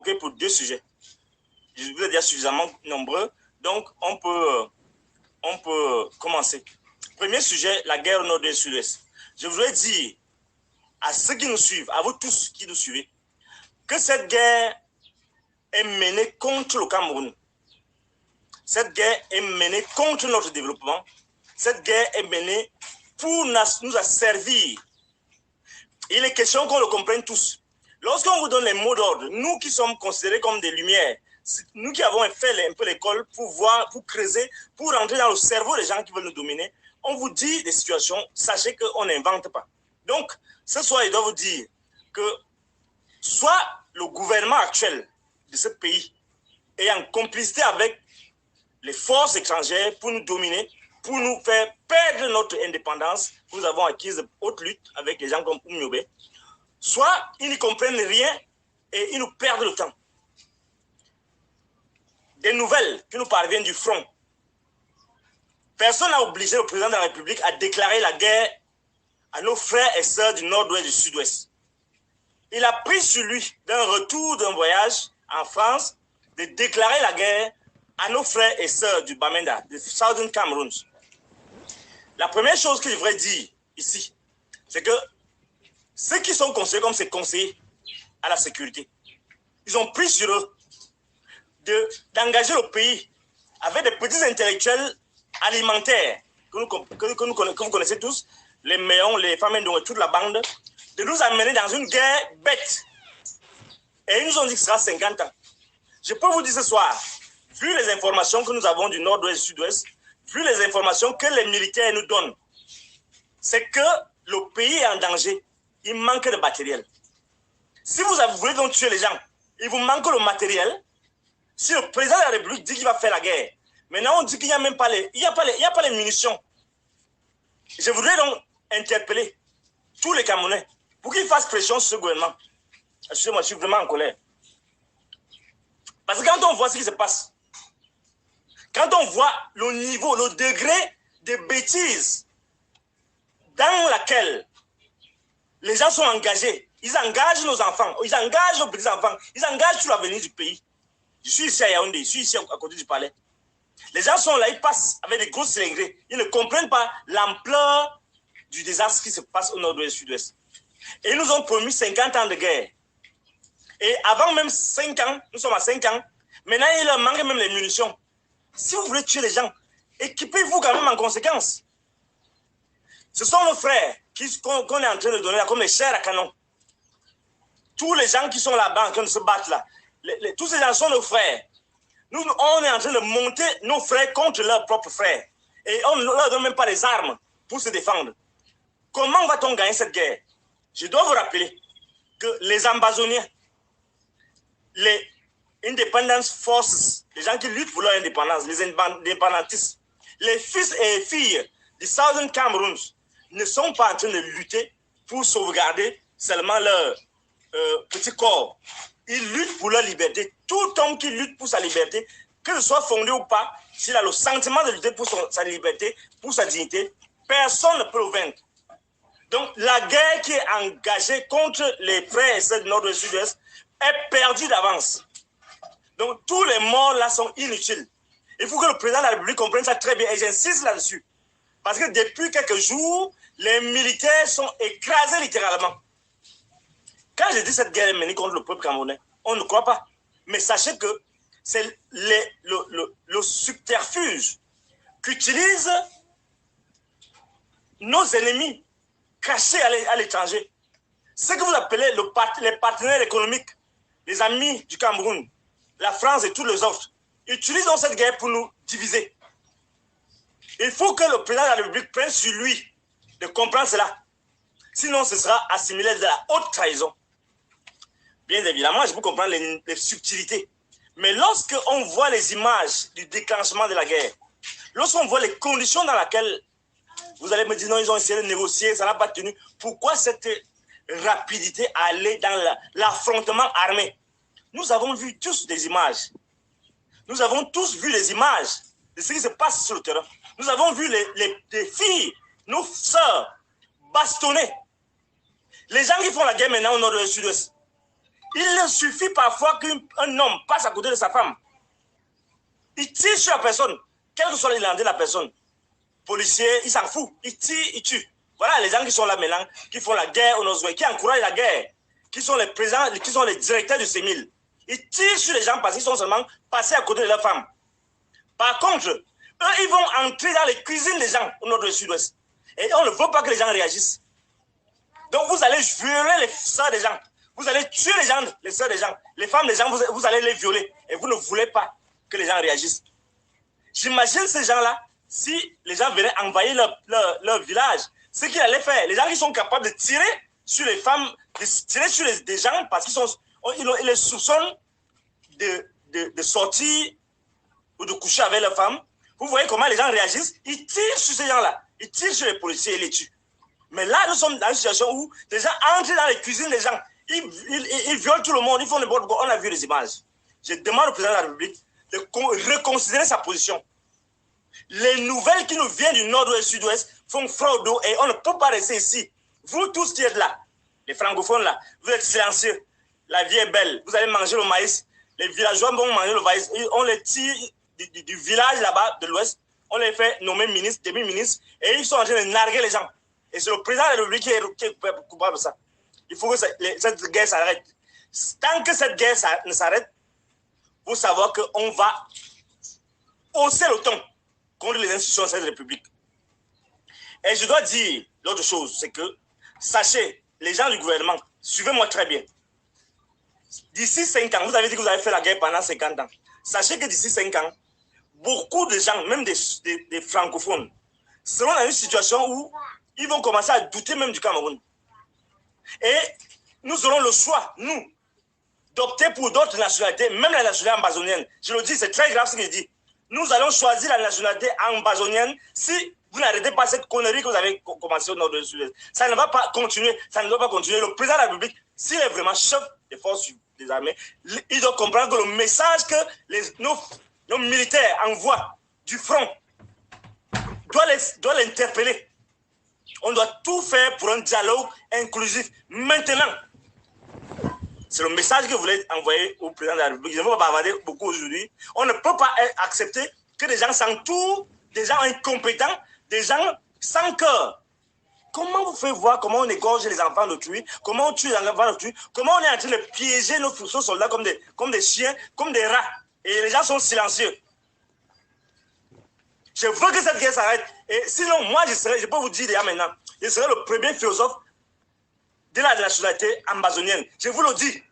convoqué pour 2 sujets. Vous êtes déjà suffisamment nombreux, donc on peut commencer. Premier sujet, la guerre au nord et sud-est. Je voudrais dire à ceux qui nous suivent, à vous tous qui nous suivez, que cette guerre est menée contre le Cameroun. Cette guerre est menée contre notre développement. Cette guerre est menée pour nous asservir. Il est question qu'on le comprenne tous. Lorsqu'on vous donne les mots d'ordre, nous qui sommes considérés comme des lumières, nous qui avons fait un peu l'école pour voir, pour creuser, pour rentrer dans le cerveau des gens qui veulent nous dominer, on vous dit des situations, sachez qu'on n'invente pas. Donc, ce soir, il doit vous dire que soit le gouvernement actuel de ce pays est en complicité avec les forces étrangères pour nous dominer, pour nous faire perdre notre indépendance que nous avons acquise de haute lutte avec les gens comme Oumyobé, soit ils ne comprennent rien et ils nous perdent le temps. Des nouvelles qui nous parviennent du front. Personne n'a obligé le président de la République à déclarer la guerre à nos frères et sœurs du nord-ouest et du sud-ouest. Il a pris sur lui, d'un retour d'un voyage en France, de déclarer la guerre à nos frères et sœurs du Bamenda, du Southern Cameroon. La première chose que je voudrais dire ici, c'est que ceux qui sont considérés comme ses conseillers à la sécurité, ils ont pris sur eux d'engager le pays avec des petits intellectuels alimentaires que vous connaissez tous, les Méons, les Famendons et toute la bande, de nous amener dans une guerre bête. Et ils nous ont dit que ce sera 50 ans. Je peux vous dire ce soir, vu les informations que nous avons du nord-ouest et du sud-ouest, vu les informations que les militaires nous donnent, c'est que le pays est en danger. Il manque de matériel. Si vous voulez donc tuer les gens, il vous manque le matériel. Si le président de la République dit qu'il va faire la guerre, maintenant on dit qu'il n'y a même pas il y a pas les munitions. Je voudrais donc interpeller tous les Camerounais pour qu'ils fassent pression sur ce gouvernement. Excusez-moi, je suis vraiment en colère. Parce que quand on voit ce qui se passe, quand on voit le niveau, le degré de bêtises dans laquelle les gens sont engagés, ils engagent nos enfants, ils engagent nos petits-enfants, ils engagent tout l'avenir du pays. Je suis ici à Yaoundé, je suis ici à côté du palais. Les gens sont là, ils passent avec des grosses cylindrées. Ils ne comprennent pas l'ampleur du désastre qui se passe au nord-ouest et au sud-ouest. Et ils nous ont promis 50 ans de guerre. Et avant même 5 ans, nous sommes à 5 ans, maintenant il leur manque même les munitions. Si vous voulez tuer les gens, équipez-vous quand même en conséquence. Ce sont nos frères qu'on est en train de donner là, comme les chairs à canon. Tous les gens qui sont là-bas en train de se battre là, tous ces gens sont nos frères. Nous, on est en train de monter nos frères contre leurs propres frères. Et on ne leur donne même pas les armes pour se défendre. Comment va-t-on gagner cette guerre? Je dois vous rappeler que les ambazoniens, les Independence Forces, les gens qui luttent pour leur indépendance, les indépendantistes, les fils et filles du Southern Cameroon ne sont pas en train de lutter pour sauvegarder seulement leur petit corps. Ils luttent pour leur liberté. Tout homme qui lutte pour sa liberté, que ce soit fondé ou pas, s'il a le sentiment de lutter pour sa liberté, pour sa dignité, personne ne peut le vaincre. Donc la guerre qui est engagée contre les frères et sœurs du nord et du sud-ouest est perdue d'avance. Donc tous les morts là sont inutiles. Il faut que le président de la République comprenne ça très bien et j'insiste là-dessus. Parce que depuis quelques jours, les militaires sont écrasés littéralement. Quand je dis cette guerre est menée contre le peuple camerounais, on ne croit pas. Mais sachez que c'est le subterfuge qu'utilisent nos ennemis cachés à l'étranger. Ce que vous appelez les partenaires économiques, les amis du Cameroun, la France et tous les autres, utilisent donc cette guerre pour nous diviser. Il faut que le président de la République prenne sur lui de comprendre cela. Sinon, ce sera assimilé de la haute trahison. Bien évidemment, je peux comprendre les subtilités. Mais lorsqu'on voit les images du déclenchement de la guerre, lorsqu'on voit les conditions dans lesquelles, vous allez me dire, non, ils ont essayé de négocier, ça n'a pas tenu. Pourquoi cette rapidité à aller dans l'affrontement armé? Nous avons vu tous des images. Nous avons tous vu les images de ce qui se passe sur le terrain. Nous avons vu les filles, nos sœurs, bastonnées. Les gens qui font la guerre maintenant au nord et au sud-ouest, Il suffit parfois qu'un homme passe à côté de sa femme. Il tire sur la personne, quel que soit l'élan de la personne. Policier, il s'en fout. Il tire, il tue. Voilà les gens qui sont là maintenant, qui font la guerre au Nord-Ouest, qui encouragent la guerre, qui sont les présidents, qui sont les directeurs du CEMIL. Ils tirent sur les gens parce qu'ils sont seulement passés à côté de leur femme. Par contre, eux, ils vont entrer dans les cuisines des gens au nord et sud-ouest. Et on ne veut pas que les gens réagissent. Donc vous allez violer les sœurs des gens. Vous allez tuer les gens, les sœurs des gens. Les femmes des gens, vous allez les violer. Et vous ne voulez pas que les gens réagissent. J'imagine ces gens-là, si les gens venaient envahir leur village, ce qu'ils allaient faire, les gens qui sont capables de tirer sur les femmes, de tirer sur des gens parce qu'ils les soupçonnent de sortir ou de coucher avec leurs femmes. Vous voyez comment les gens réagissent? Ils tirent sur ces gens-là. Ils tirent sur les policiers et les tuent. Mais là, nous sommes dans une situation où les gens entrent dans les cuisines des gens. Ils violent tout le monde. Ils font n'importe quoi. On a vu les images. Je demande au président de la République de reconsidérer sa position. Les nouvelles qui nous viennent du nord-ouest et du sud-ouest font froid au dos et on ne peut pas rester ici. Vous tous qui êtes là, les francophones là, vous êtes silencieux. La vie est belle. Vous allez manger le maïs. Les villageois vont manger le maïs. On les tire du village là-bas, de l'ouest. On les fait nommer ministres, demi-ministres. Et ils sont en train de narguer les gens. Et c'est le président de la République qui est coupable de ça. Il faut que cette guerre s'arrête. Tant que cette guerre ne s'arrête, il faut savoir qu'on va hausser le ton contre les institutions de cette République. Et je dois dire l'autre chose, c'est que, sachez, les gens du gouvernement, suivez-moi très bien. D'ici 5 ans, vous avez dit que vous avez fait la guerre pendant 50 ans. Sachez que d'ici 5 ans, beaucoup de gens, même des francophones, seront dans une situation où ils vont commencer à douter même du Cameroun. Et nous aurons le choix, nous, d'opter pour d'autres nationalités, même la nationalité ambazonienne. Je le dis, c'est très grave ce que je dis. Nous allons choisir la nationalité ambazonienne si vous n'arrêtez pas cette connerie que vous avez commencé au nord de sud-est. Ça ne va pas continuer, ça ne doit pas continuer. Le président de la République, s'il est vraiment chef des forces des armées, il doit comprendre que le message que nos militaires envoient du front doit l'interpeller. On doit tout faire pour un dialogue inclusif. Maintenant, c'est le message que vous voulez envoyer au président de la République. Je ne vais pas bavarder beaucoup aujourd'hui. On ne peut pas accepter que des gens s'entourent, des gens incompétents, des gens sans cœur. Comment vous faites voir comment on égorge les enfants d'autrui, comment on tue les enfants d'autrui, comment on est en train de piéger nos futurs soldats comme des chiens, comme des rats. Et les gens sont silencieux. Je veux que cette guerre s'arrête. Et sinon, moi, je peux vous dire déjà maintenant, je serai le premier philosophe de la nationalité ambazonienne. Je vous le dis.